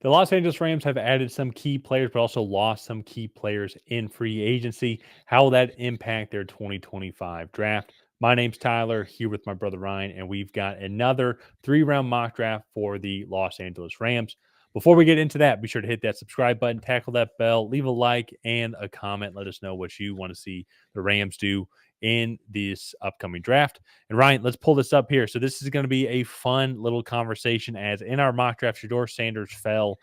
The Los Angeles Rams have added some key players, but also lost some key players in free agency. How will that impact their 2025 draft? My name's Tyler, here with my brother Ryan, and we've got another 3-round mock draft for the Los Angeles Rams. Before we get into that, be sure to hit that subscribe button, tackle that bell, leave a like and a comment. Let us know what you want to see the Rams do in this upcoming draft. And Ryan, let's pull this up here. So this is going to be a fun little conversation, as in our mock draft, Shedeur Sanders fell.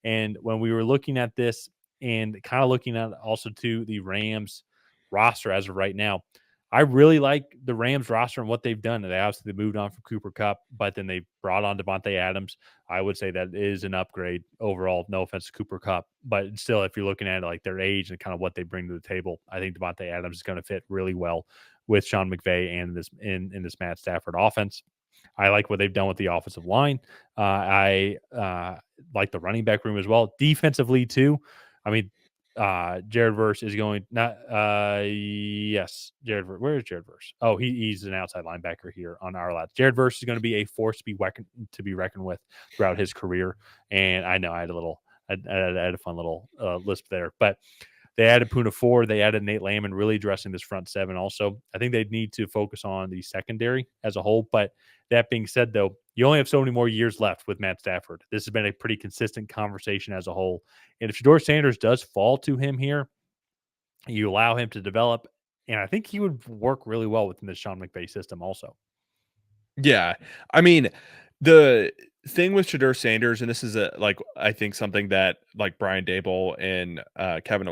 And when we were looking at this and kind of looking at also to the Rams roster as of right now, I really like the Rams roster and what they've done. They obviously moved on from Cooper Kupp, but then they brought on Davante Adams. I would say that is an upgrade overall. No offense to Cooper Kupp, but still, if you're looking at like their age and kind of what they bring to the table, I think Davante Adams is going to fit really well with Sean McVay and this in this Matt Stafford offense. I like what they've done with the offensive line. I like the running back room as well. Defensively too. I mean, Jared Verse is going not yes, Jared Verse. Where is Jared Verse? Oh, he's an outside linebacker here on our left. Jared Verse is going to be a force to be reckoned with throughout his career. And I know I had a fun little lisp there, but they added Puna Ford. They added Nate Landman, really addressing this front seven. Also, I think they need to focus on the secondary as a whole. But that being said, though, you only have so many more years left with Matt Stafford. This has been a pretty consistent conversation as a whole. And if Shedeur Sanders does fall to him here, you allow him to develop. And I think he would work really well within the Sean McVay system also. Yeah. I mean, the thing with Shedeur Sanders, and this is I think something that like Brian Dable and Kevin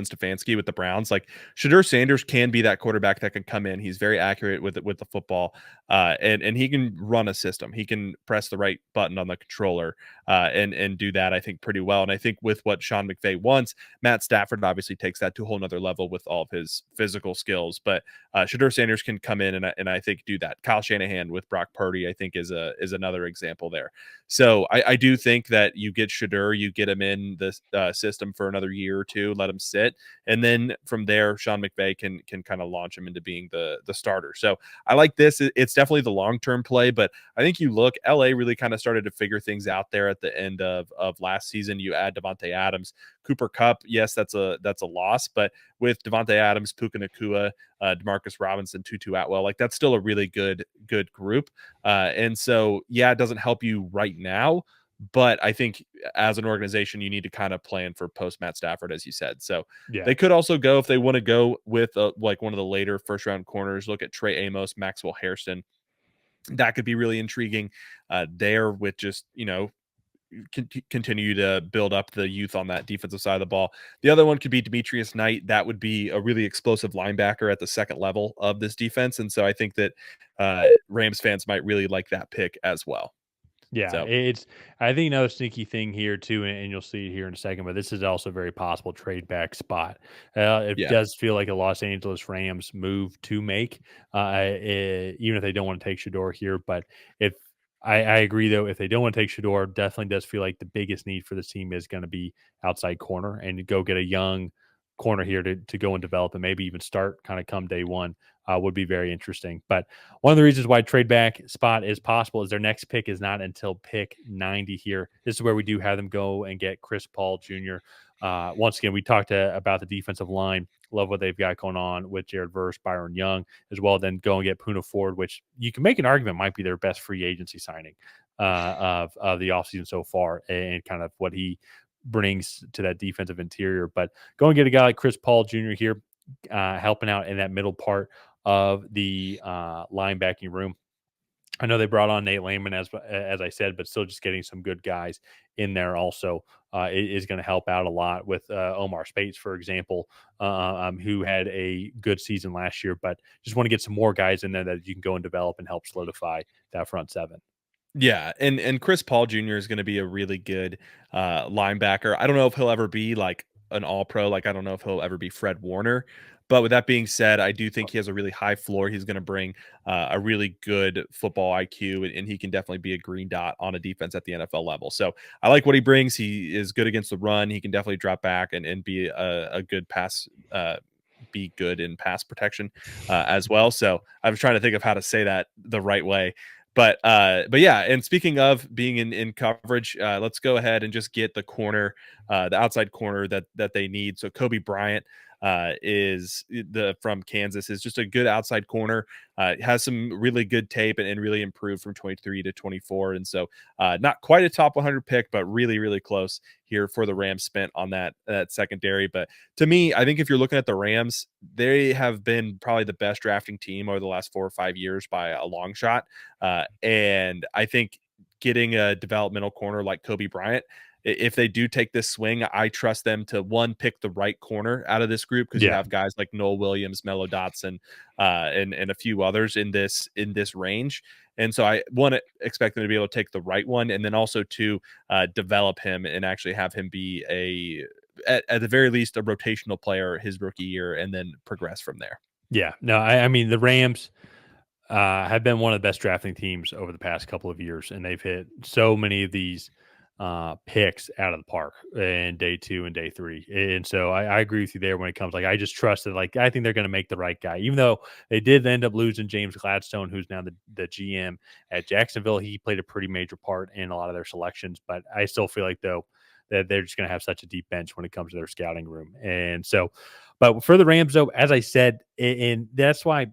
Stefanski with the Browns, like Shedeur Sanders can be that quarterback that can come in. He's very accurate with the football, and he can run a system. He can press the right button on the controller, and do that, I think, pretty well. And I think with what Sean McVay wants, Matt Stafford obviously takes that to a whole nother level with all of his physical skills. But Shedeur Sanders can come in and I think do that. Kyle Shanahan with Brock Purdy, I think, is another example there. So I do think that you get Shedeur, you get him in the system for another year or two, let him sit, and then from there, Sean McVay can kind of launch him into being the starter. So I like this. It's definitely the long term play, but I think you look, LA really kind of started to figure things out there at the end of last season. You add Davante Adams, Cooper Kupp. Yes, that's a loss, but with Davante Adams, Puka Nacua, Demarcus Robinson, Tutu Atwell, like that's still a really good group. And so, yeah, it doesn't help you right now, but I think as an organization, you need to kind of plan for post Matt Stafford, as you said. So Yeah. they could also go, if they want to go with like one of the later first round corners, look at Trey Amos, Maxwell Hairston. That could be really intriguing there with just, continue to build up the youth on that defensive side of the ball. The other one could be Demetrius Knight. That would be a really explosive linebacker at the second level of this defense. And so I think that Rams fans might really like that pick as well. Yeah, So, I think another sneaky thing here too, and you'll see it here in a second, but this is also a very possible trade back spot. It yeah. does feel like a Los Angeles Rams move to make, even if they don't want to take Shedeur here. But if I agree though, if they don't want to take Shedeur, definitely does feel like the biggest need for this team is going to be outside corner, and go get a young corner here to go and develop and maybe even start kind of come day one. Would be very interesting. But one of the reasons why trade back spot is possible is their next pick is not until pick 90 here. This is where we do have them go and get Chris Paul Jr. Once again, we talked about the defensive line. Love what they've got going on with Jared Verse, Byron Young as well. Then go and get Puna Ford, which you can make an argument might be their best free agency signing of the offseason so far, and kind of what he brings to that defensive interior. But go and get a guy like Chris Paul Jr. here, helping out in that middle part of the linebacking room. I know they brought on Nate Landman, as I said, but still just getting some good guys in there also is going to help out a lot with Omar Spates, for example, who had a good season last year, but just want to get some more guys in there that you can go and develop and help solidify that front seven. Yeah, and Chris Paul Jr. is going to be a really good linebacker. I don't know if he'll ever be like an all pro. Like, I don't know if he'll ever be Fred Warner. But with that being said, I do think he has a really high floor. He's going to bring a really good football IQ, and he can definitely be a green dot on a defense at the NFL level. So I like what he brings. He is good against the run. He can definitely drop back and be a good pass, be good in pass protection as well. So I was trying to think of how to say that the right way. But yeah, and speaking of being in coverage, let's go ahead and just get the corner, the outside corner that they need. So Cobee Bryant is the from Kansas, is just a good outside corner. Has some really good tape and really improved from 23 to 24, and so not quite a top 100 pick, but really close here for the Rams spent on that secondary. But to me, I think if you're looking at the Rams, they have been probably the best drafting team over the last 4 or 5 years by a long shot. And I think getting a developmental corner like Cobee Bryant, if they do take this swing, I trust them to one, pick the right corner out of this group, because you Yeah. have guys like Noel Williams, Mello Dotson, and a few others in this range. And so I want to expect them to be able to take the right one, and then also to develop him and actually have him be at the very least a rotational player his rookie year, and then progress from there. Yeah. No, I mean, the Rams have been one of the best drafting teams over the past couple of years, and they've hit so many of these picks out of the park in day 2 and day 3. And so I agree with you there when it comes, like, I just trust that, like, I think they're going to make the right guy, even though they did end up losing James Gladstone, who's now the GM at Jacksonville. He played a pretty major part in a lot of their selections, but I still feel like, though, that they're just going to have such a deep bench when it comes to their scouting room. And so, but for the Rams, though, as I said, and that's why,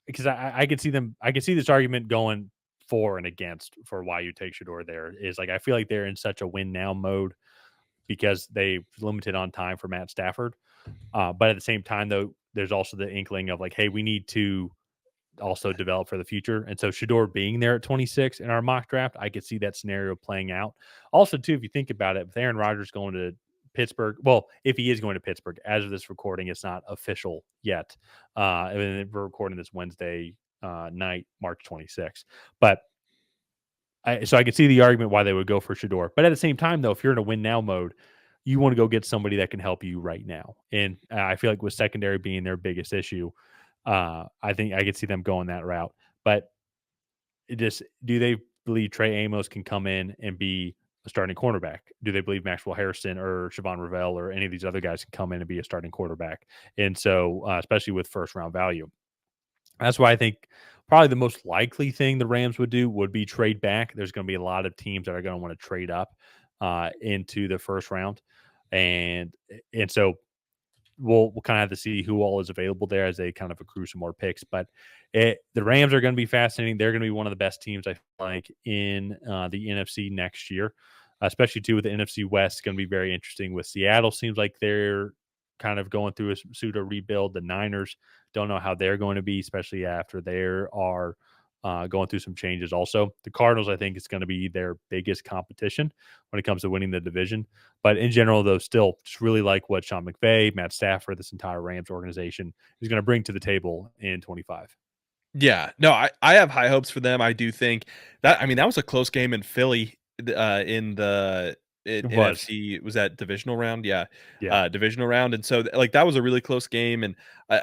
because I could see them, I could see this argument going for and against for why you take Shedeur there, is like, I feel like they're in such a win now mode because they limited on time for Matt Stafford. But at the same time, though, there's also the inkling of like, hey, we need to also develop for the future. And so Shedeur being there at 26 in our mock draft, I could see that scenario playing out. Also, too, if you think about it, with Aaron Rodgers going to Pittsburgh, well, if he is going to Pittsburgh, as of this recording, it's not official yet. And we're recording this Wednesday night, March 26th. But so I can see the argument why they would go for Shedeur. But at the same time, though, if you're in a win now mode, you want to go get somebody that can help you right now. And I feel like with secondary being their biggest issue, I think I could see them going that route. But it just, do they believe Trey Amos can come in and be a starting cornerback? Do they believe Maxwell Harrison or Siobhan Ravel or any of these other guys can come in and be a starting quarterback? And so, especially with first round value, that's why I think probably the most likely thing the Rams would do would be trade back. There's going to be a lot of teams that are going to want to trade up into the first round, and so we'll kind of have to see who all is available there as they kind of accrue some more picks. But the Rams are going to be fascinating. They're going to be one of the best teams, I feel like, in the NFC next year, especially too with the NFC West. It's going to be very interesting. With Seattle, seems like they're kind of going through a pseudo rebuild. The Niners, don't know how they're going to be, especially after they are going through some changes. Also, the Cardinals, I think, is going to be their biggest competition when it comes to winning the division. But in general, though, still just really like what Sean McVay, Matt Stafford, this entire Rams organization is going to bring to the table in 25. Yeah, no, I have high hopes for them. I do think that, I mean, that was a close game in Philly, in the It was. NFC, was that divisional round? Yeah, Yeah. divisional round, and so like that was a really close game, and I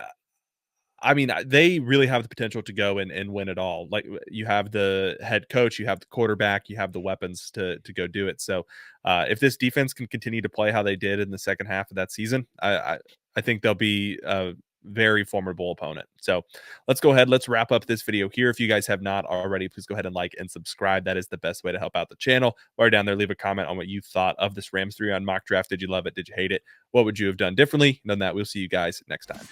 I mean, they really have the potential to go and win it all. Like, you have the head coach, you have the quarterback, you have the weapons to go do it. So, if this defense can continue to play how they did in the second half of that season, I think they'll be a very formidable opponent. So, let's go ahead. Let's wrap up this video here. If you guys have not already, please go ahead and like and subscribe. That is the best way to help out the channel. Or down there, leave a comment on what you thought of this Rams 3 on mock draft. Did you love it? Did you hate it? What would you have done differently? And on that, we'll see you guys next time.